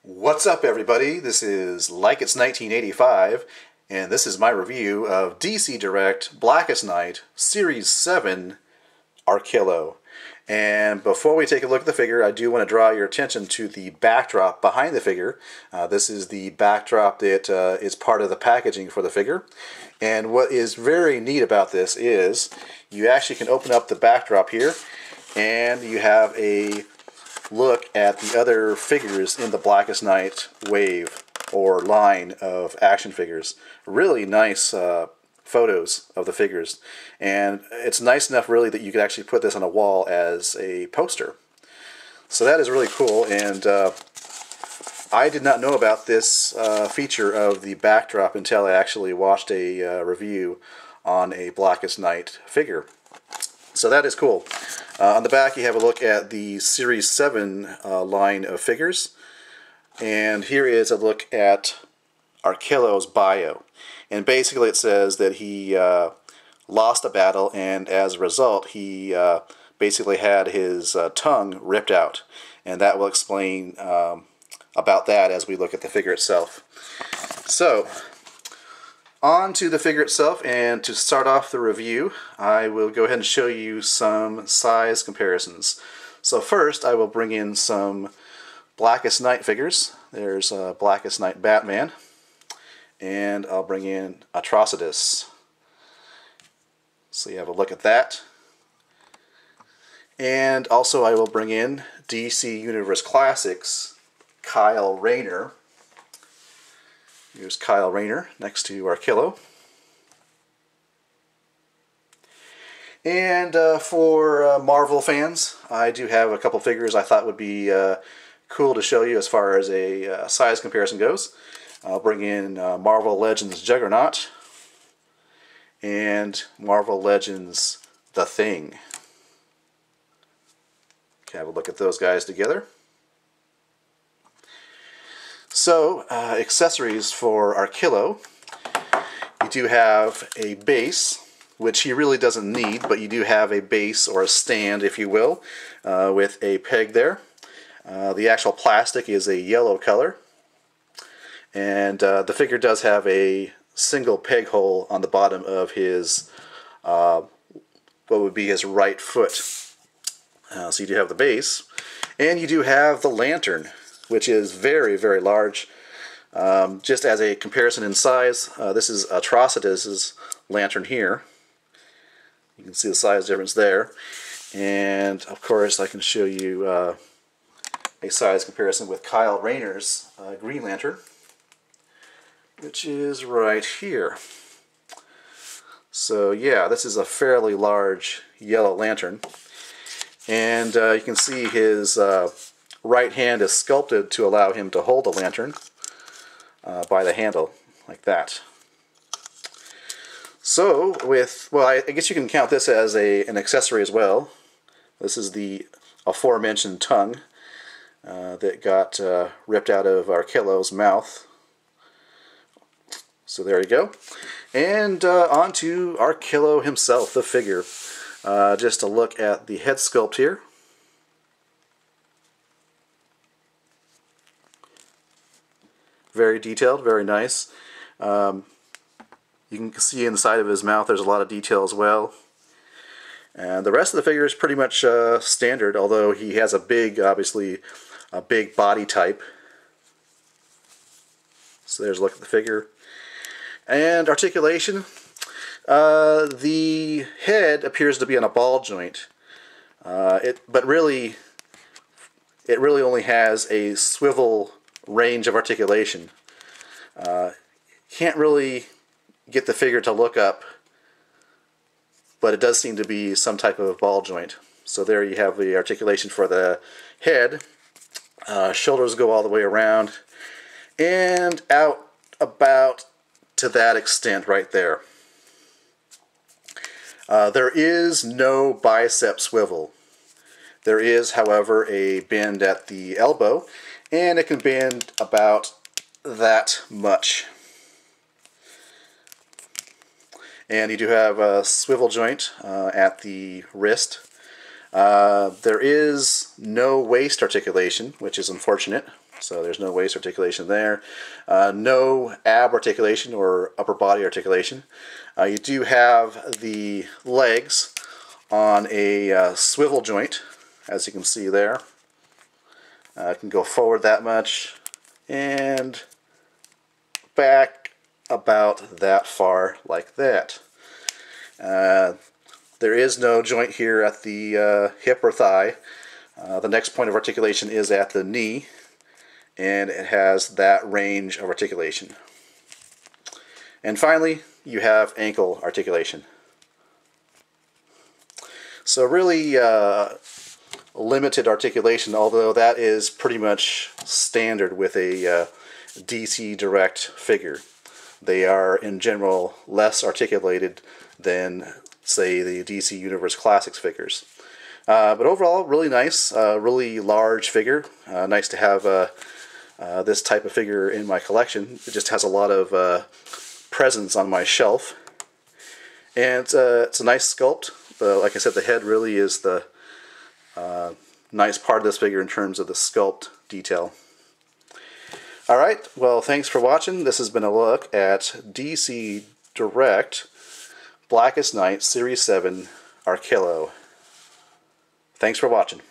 What's up, everybody? This is Like It's 1985, and this is my review of DC Direct Blackest Night Series 7 Arkillo. And before we take a look at the figure, I do want to draw your attention to the backdrop behind the figure. This is the backdrop that is part of the packaging for the figure. And what is very neat about this is you actually can open up the backdrop here, and you have a look at the other figures in the Blackest Night wave or line of action figures. Really nice photos of the figures, and it's nice enough really that you could actually put this on a wall as a poster. So that is really cool, and I did not know about this feature of the backdrop until I actually watched a review on a Blackest Night figure. So that is cool. On the back you have a look at the Series 7 line of figures. And here is a look at Arkillo's bio. And basically it says that he lost a battle, and as a result he basically had his tongue ripped out. And that will explain about that as we look at the figure itself. So, on to the figure itself, and to start off the review, I will go ahead and show you some size comparisons. So first, I will bring in some Blackest Night figures. There's Blackest Night Batman, and I'll bring in Atrocitus. So you have a look at that. And also I will bring in DC Universe Classics Kyle Rayner. Here's Kyle Rayner next to Arkillo. And for Marvel fans, I do have a couple figures I thought would be cool to show you as far as a size comparison goes. I'll bring in Marvel Legends Juggernaut and Marvel Legends The Thing. Okay, have a look at those guys together. So, accessories for Arkillo. You do have a base, which he really doesn't need, but you do have a base or a stand, if you will, with a peg there. The actual plastic is a yellow color, and the figure does have a single peg hole on the bottom of his, what would be his right foot. So you do have the base, and you do have the lantern, which is very, very large. Just as a comparison in size, this is Atrocitus' lantern here. You can see the size difference there. And of course I can show you a size comparison with Kyle Rayner's Green Lantern, which is right here. So yeah, this is a fairly large yellow lantern. And you can see his right hand is sculpted to allow him to hold the lantern by the handle, like that. So, well, I guess you can count this as an accessory as well. This is the aforementioned tongue that got ripped out of Arkillo's mouth. So there you go. And on to Arkillo himself, the figure. Just a look at the head sculpt here. Very detailed, very nice. You can see inside of his mouth there's a lot of detail as well. And the rest of the figure is pretty much standard, although he has a big, obviously, a big body type. So there's a look at the figure. And articulation. The head appears to be on a ball joint, but really, it really only has a swivel range of articulation. Can't really get the figure to look up, but it does seem to be some type of ball joint. So there you have the articulation for the head. Shoulders go all the way around and out about to that extent right there. There is no bicep swivel. There is, however, a bend at the elbow, and it can bend about that much. And you do have a swivel joint at the wrist. There is no waist articulation, which is unfortunate. So there's no waist articulation there. No ab articulation or upper body articulation. You do have the legs on a swivel joint, as you can see there. I can go forward that much and back about that far, like that. There is no joint here at the hip or thigh. The next point of articulation is at the knee, and it has that range of articulation. And finally, you have ankle articulation. So really limited articulation, although that is pretty much standard with a DC Direct figure. They are, in general, less articulated than, say, the DC Universe Classics figures. But overall, really nice, really large figure. Nice to have this type of figure in my collection. It just has a lot of presence on my shelf. And it's a nice sculpt. Like I said, the head really is the nice part of this figure in terms of the sculpt detail. Alright, well, thanks for watching. This has been a look at DC Direct Blackest Night Series 7 Arkillo. Thanks for watching.